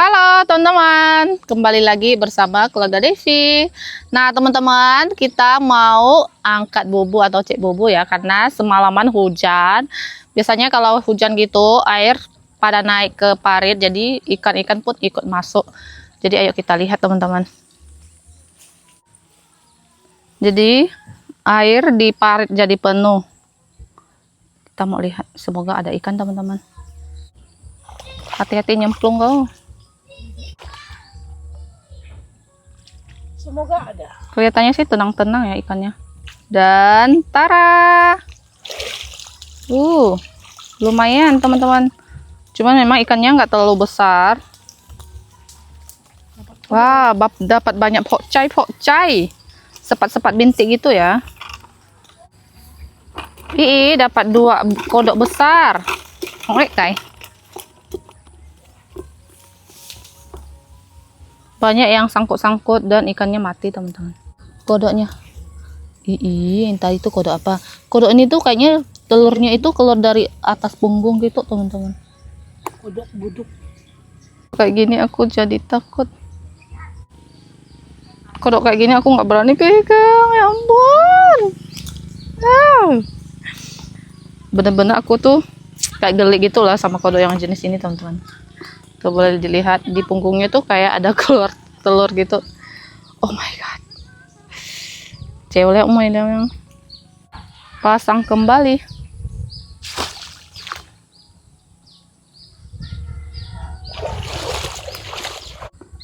Halo teman-teman, kembali lagi bersama keluarga Devi. Nah teman-teman, kita mau angkat bubu atau cek bubu ya, karena semalaman hujan. Biasanya kalau hujan gitu air pada naik ke parit, jadi ikan-ikan pun ikut masuk. Jadi ayo kita lihat teman-teman. Jadi air di parit jadi penuh. Kita mau lihat, semoga ada ikan teman-teman. Hati-hati nyemplung kau. Semoga ada. Kelihatannya sih tenang-tenang ya ikannya. Dan tara. Lumayan teman-teman. Cuman memang ikannya nggak terlalu besar. Wah, dapat banyak pokcai. Sepat-sepat bintik gitu ya. Dapat 2 kodok besar. Kai. Banyak yang sangkut-sangkut dan ikannya mati teman-teman. Kodoknya entah itu kodok apa. Kodok ini tuh kayaknya telurnya itu keluar dari atas punggung gitu teman-teman. Kodok buduk. Kayak gini aku jadi takut. Kodok kayak gini aku nggak berani pegang, ya ampun. Bener-bener aku tuh kayak geli gitu lah sama kodok yang jenis ini teman-teman. Tuh boleh dilihat di punggungnya tuh kayak ada keluar telur gitu. Oh my god. Cewek yang pasang kembali.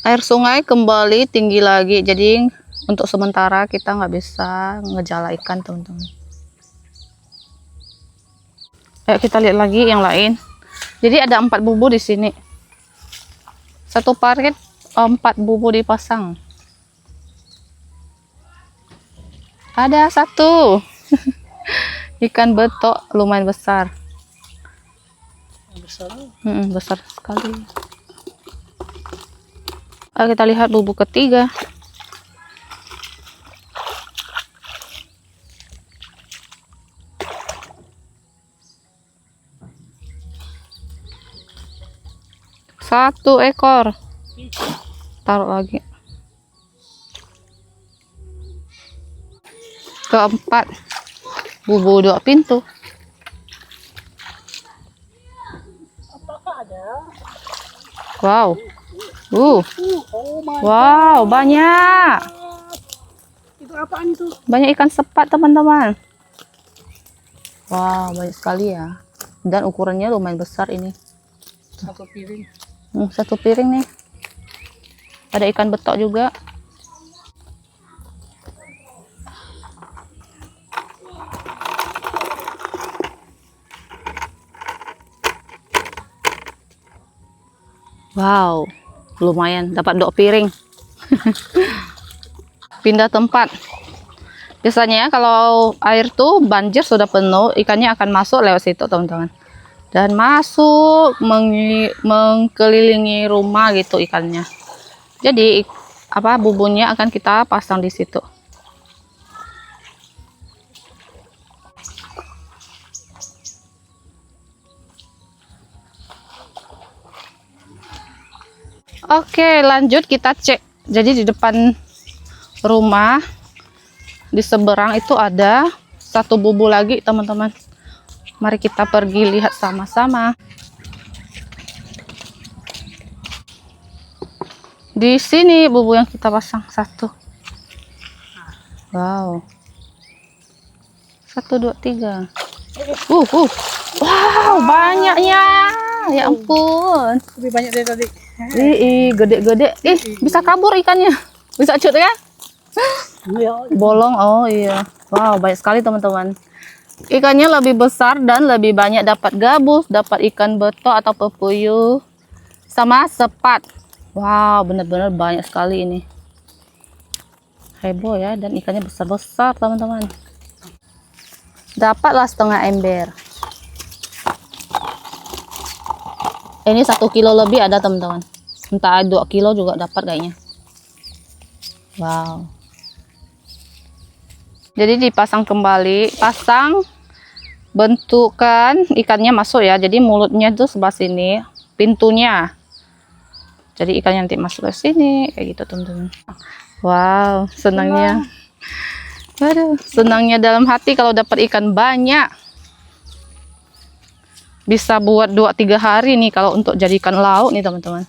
Air sungai kembali tinggi lagi, jadi untuk sementara kita nggak bisa ngejala ikan teman-teman. Ayo kita lihat lagi yang lain. Jadi ada 4 bubu di sini. Satu parit 4 bubu dipasang. Ada 1 ikan betok lumayan besar. Besar sekali. Ayo kita lihat bubu ketiga. Satu ekor. Taruh lagi. Keempat, bubu 2 pintu. Apakah ada? Wow. Oh my Wow, banyak. Itu apaan itu? Banyak ikan sepat teman-teman. Wow, banyak sekali ya. Dan ukurannya lumayan besar ini. Satu piring. 1 piring nih. Ada ikan betok juga. Wow, lumayan dapat 2 piring. Pindah tempat. Biasanya kalau air tuh banjir sudah penuh, ikannya akan masuk lewat situ teman-teman. Dan masuk mengkelilingi rumah gitu ikannya. Jadi bubunya akan kita pasang di situ. Oke, lanjut kita cek. Jadi di depan rumah di seberang itu ada 1 bubu lagi teman-teman. Mari kita pergi lihat sama-sama. Di sini bubu yang kita pasang 1. Wow. 1, 2, 3. Wow, banyaknya. Ya ampun. Lebih banyak dari tadi. Gede-gede. Bisa kabur ikannya. Bisa cut ya? Bolong. Oh iya. Wow, banyak sekali teman-teman. Ikannya lebih besar dan lebih banyak, dapat gabus, dapat ikan betok atau pepuyuh, sama sepat. Wow, benar-benar banyak sekali ini. Heboh ya, dan ikannya besar-besar teman-teman. Dapatlah setengah ember. Ini 1 kilo lebih ada teman-teman. Entah 2 kilo juga dapat kayaknya. Wow. Jadi dipasang kembali, pasang bentukan ikannya masuk ya. Jadi mulutnya tuh sebelah sini, pintunya Jadi ikannya nanti masuk ke sini kayak gitu teman-teman. Wow, senangnya. Aduh, senangnya dalam hati kalau dapat ikan banyak. Bisa buat 2-3 hari nih kalau untuk jadikan lauk nih teman-teman.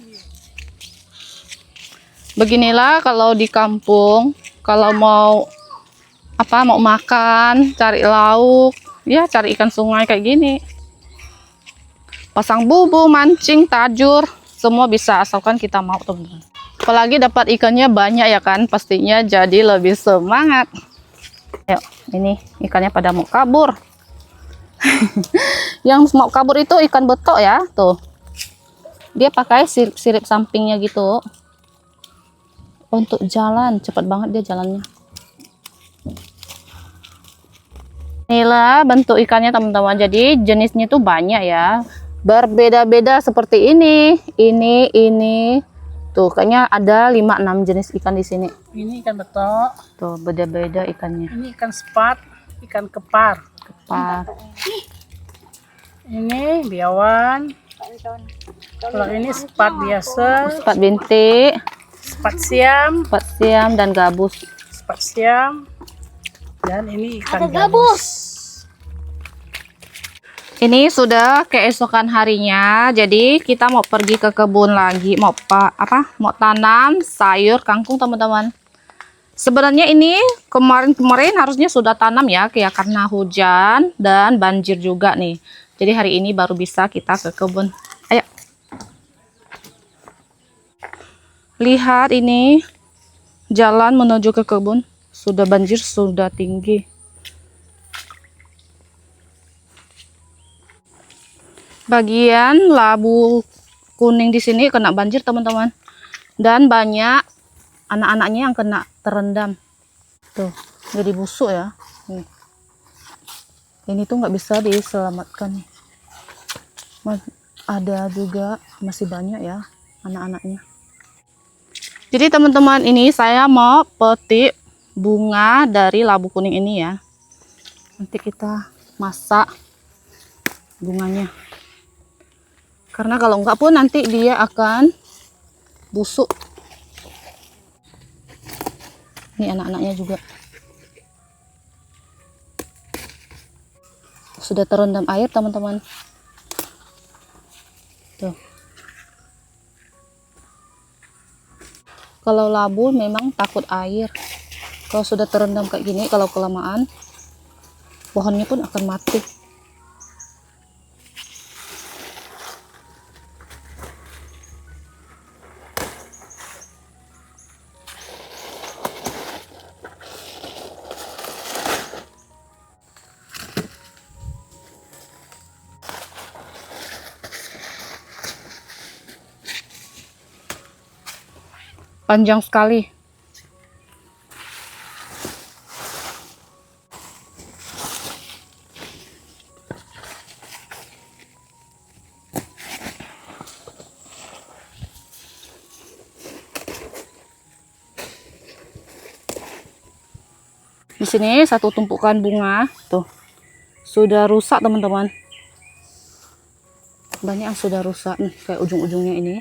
Beginilah kalau di kampung, kalau mau mau makan, cari lauk, ya cari ikan sungai kayak gini. Pasang bubu, mancing, tajur, semua bisa asalkan kita mau teman-teman. Apalagi dapat ikannya banyak ya kan, pastinya jadi lebih semangat. Yuk, ini ikannya pada mau kabur. Yang mau kabur itu ikan betok ya, tuh. Dia pakai sirip sampingnya gitu. Untuk jalan, cepat banget dia jalannya. Inilah bentuk ikannya teman-teman. Jadi jenisnya tuh banyak ya. Berbeda-beda seperti ini. Tuh, kayaknya ada 5-6 jenis ikan di sini. Ini ikan betok. Tuh, beda-beda ikannya. Ini ikan sepat, ikan kepar. Ini biawan. Kalau ini sepat biasa. Sepat bintik, Sepat siam. dan gabus. Sepat siam. Dan ini ikan gabus. Ini sudah keesokan harinya, jadi kita mau pergi ke kebun lagi, mau tanam sayur kangkung teman-teman. Sebenarnya ini kemarin harusnya sudah tanam ya, karena hujan dan banjir juga nih. Jadi hari ini baru bisa kita ke kebun. Ayo. Lihat ini jalan menuju ke kebun, sudah banjir, sudah tinggi. Bagian labu kuning di sini kena banjir teman-teman, dan banyak anak-anaknya yang kena terendam. Tuh, jadi busuk ya. Ini tuh nggak bisa diselamatkan nih. Ada juga masih banyak ya anak-anaknya. Jadi teman-teman, ini saya mau petik bunga dari labu kuning ini ya. Nanti kita masak bunganya. Karena kalau enggak pun nanti dia akan busuk. Ini anak-anaknya juga. Sudah terendam air teman-teman. Tuh. Kalau labu memang takut air. Kalau sudah terendam kayak gini, kalau kelamaan, pohonnya pun akan mati. Panjang sekali. Di sini satu tumpukan bunga tuh sudah rusak teman-teman. Banyak yang sudah rusak nih, kayak ujung-ujungnya ini.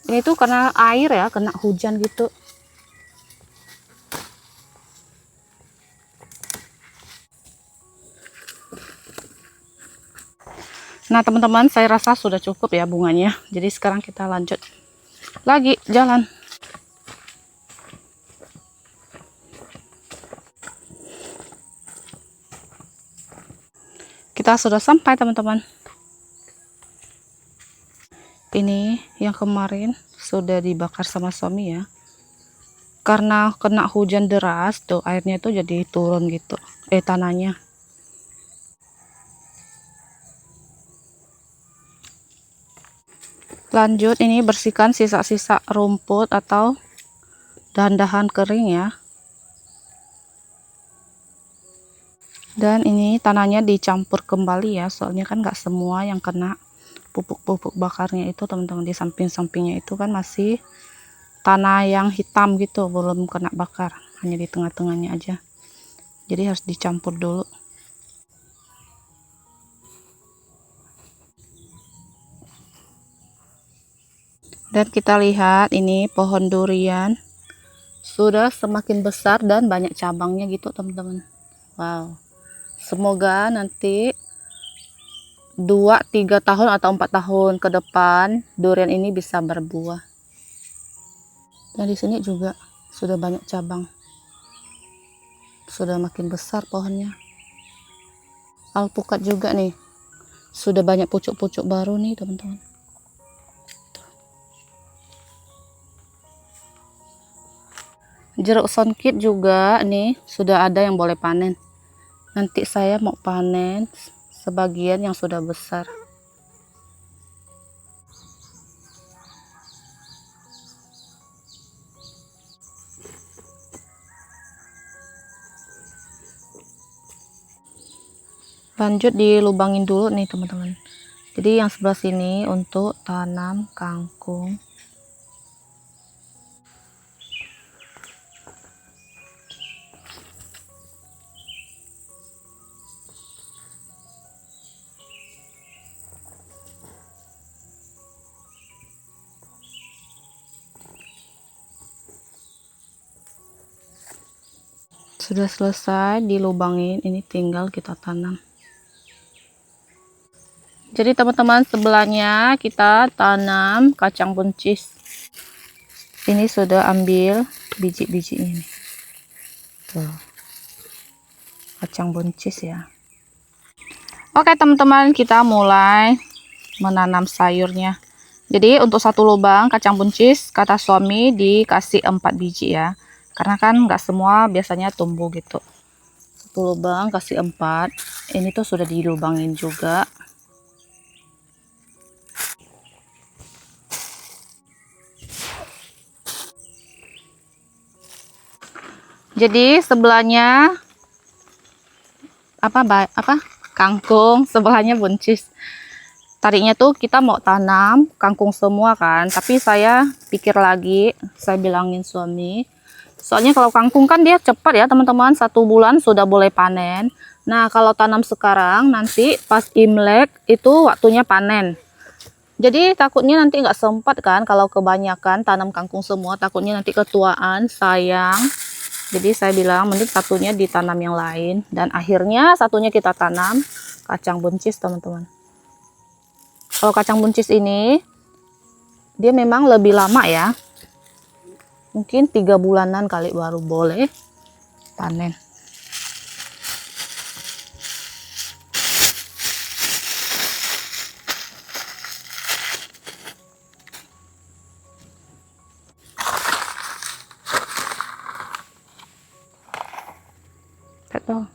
Ini tuh karena air ya, kena hujan gitu. Nah teman-teman, saya rasa sudah cukup ya bunganya. Jadi sekarang kita lanjut lagi jalan. Kita sudah sampai teman-teman. Ini yang kemarin sudah dibakar sama suami ya. Karena kena hujan deras tuh, airnya tuh jadi turun gitu. Tanahnya. Lanjut, ini bersihkan sisa-sisa rumput atau dahan-dahan kering ya. Dan ini tanahnya dicampur kembali ya, soalnya kan nggak semua yang kena pupuk-pupuk bakarnya itu teman-teman. Di samping-sampingnya itu kan masih tanah yang hitam gitu, belum kena bakar, hanya di tengah-tengahnya aja. Jadi harus dicampur dulu. Dan kita lihat ini pohon durian sudah semakin besar dan banyak cabangnya gitu teman-teman. Wow, semoga nanti 2-3 tahun atau 4 tahun ke depan durian ini bisa berbuah. Dan di sini juga sudah banyak cabang, sudah makin besar pohonnya. Alpukat juga nih, sudah banyak pucuk-pucuk baru nih teman-teman. Jeruk songkit juga nih sudah ada yang boleh panen. Nanti saya mau panen sebagian yang sudah besar. Lanjut dilubangin dulu nih teman-teman. Jadi yang sebelah sini untuk tanam kangkung. Sudah selesai dilubangin, ini tinggal kita tanam. Jadi teman-teman, sebelahnya kita tanam kacang buncis. Ini sudah ambil biji-bijinya nih. Tuh. Kacang buncis ya. Oke teman-teman, kita mulai menanam sayurnya. Jadi untuk satu lubang kacang buncis kata suami dikasih 4 biji ya. Karena kan nggak semua biasanya tumbuh gitu. Satu lubang kasih 4. Ini tuh sudah dilubangin juga. Jadi sebelahnya apa kangkung, sebelahnya buncis. Tadinya tuh kita mau tanam kangkung semua kan, tapi saya pikir lagi, saya bilangin suami, soalnya kalau kangkung kan dia cepat ya teman-teman, 1 bulan sudah boleh panen. Nah kalau tanam sekarang nanti pas Imlek itu waktunya panen. Jadi takutnya nanti nggak sempat kan kalau kebanyakan tanam kangkung semua, takutnya nanti ketuaan, sayang. Jadi saya bilang mending satunya ditanam yang lain, dan akhirnya satunya kita tanam kacang buncis teman-teman. Kalau kacang buncis ini dia memang lebih lama ya, mungkin 3 bulanan kali baru boleh panen. Betul.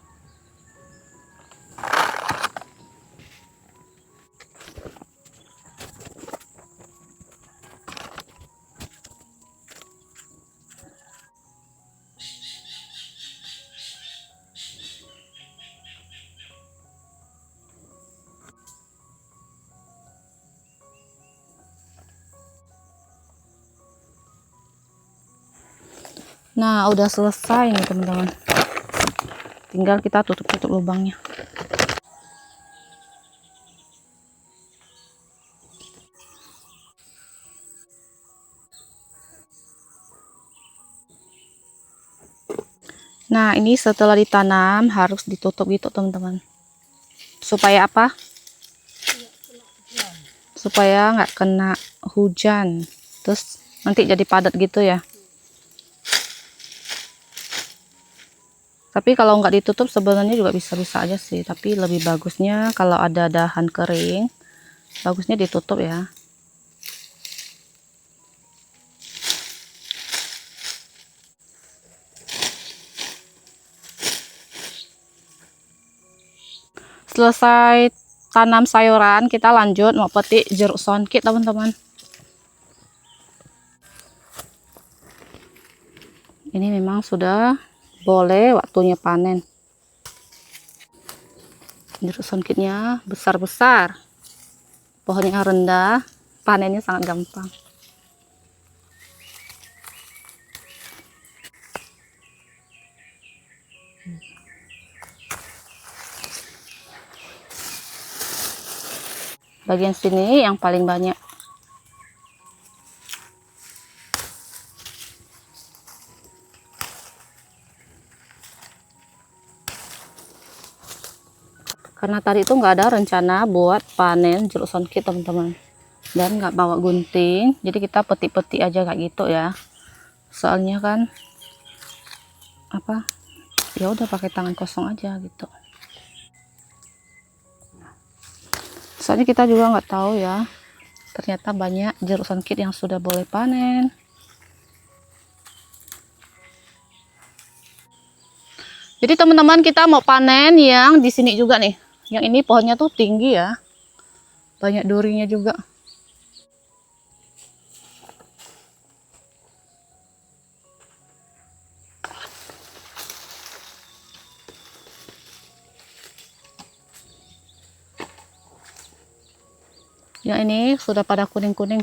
Nah udah selesai nih teman-teman, tinggal kita tutup lubangnya. Nah ini setelah ditanam harus ditutup gitu teman-teman, supaya apa? Supaya nggak kena hujan, terus nanti jadi padat gitu ya. Tapi kalau nggak ditutup sebenarnya juga bisa-bisa aja sih, tapi lebih bagusnya kalau ada dahan kering, bagusnya ditutup ya. Selesai tanam sayuran, kita lanjut mau petik jeruk songkit teman-teman. Ini memang sudah boleh waktunya panen. Jeruk songkitnya besar-besar, pohonnya rendah, panennya sangat gampang. Bagian sini yang paling banyak. Karena tadi itu nggak ada rencana buat panen jeruk sonkit teman-teman, dan nggak bawa gunting, jadi kita petik-petik aja kayak gitu ya. Soalnya kan apa, ya udah pakai tangan kosong aja gitu. Soalnya kita juga nggak tahu ya, ternyata banyak jeruk sonkit yang sudah boleh panen. Jadi teman-teman, kita mau panen yang di sini juga nih. Yang ini pohonnya tuh tinggi ya, banyak durinya juga. Yang ini sudah pada kuning-kuning.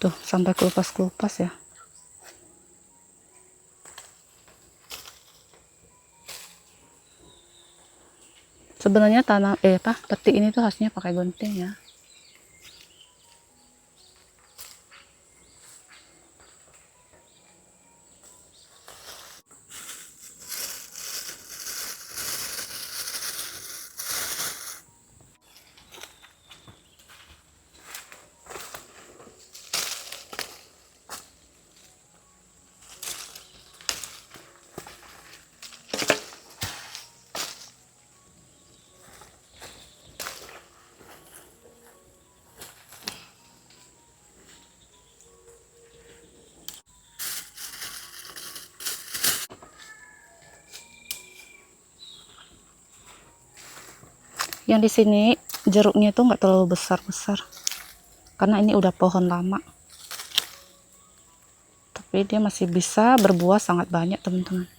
Tuh, sampai kelupas-kelupas ya. Sebenarnya petik ini tuh harusnya pakai gunting ya. Yang di sini jeruknya tuh nggak terlalu besar-besar, karena ini udah pohon lama. Tapi dia masih bisa berbuah sangat banyak teman-teman.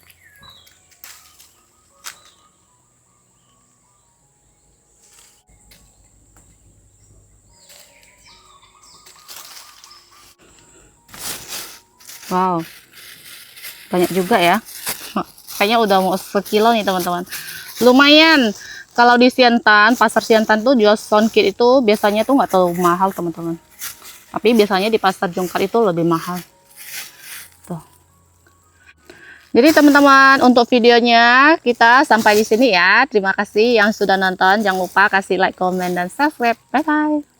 Wow, banyak juga ya. Kayaknya udah mau sekilo nih teman-teman. Lumayan. Kalau di Siantan, pasar Siantan tuh jual sonkit itu biasanya tuh nggak terlalu mahal teman-teman. Tapi biasanya di pasar Jongkar itu lebih mahal. Tuh. Jadi teman-teman, untuk videonya kita sampai di sini ya. Terima kasih yang sudah nonton. Jangan lupa kasih like, komen, dan subscribe. Bye bye.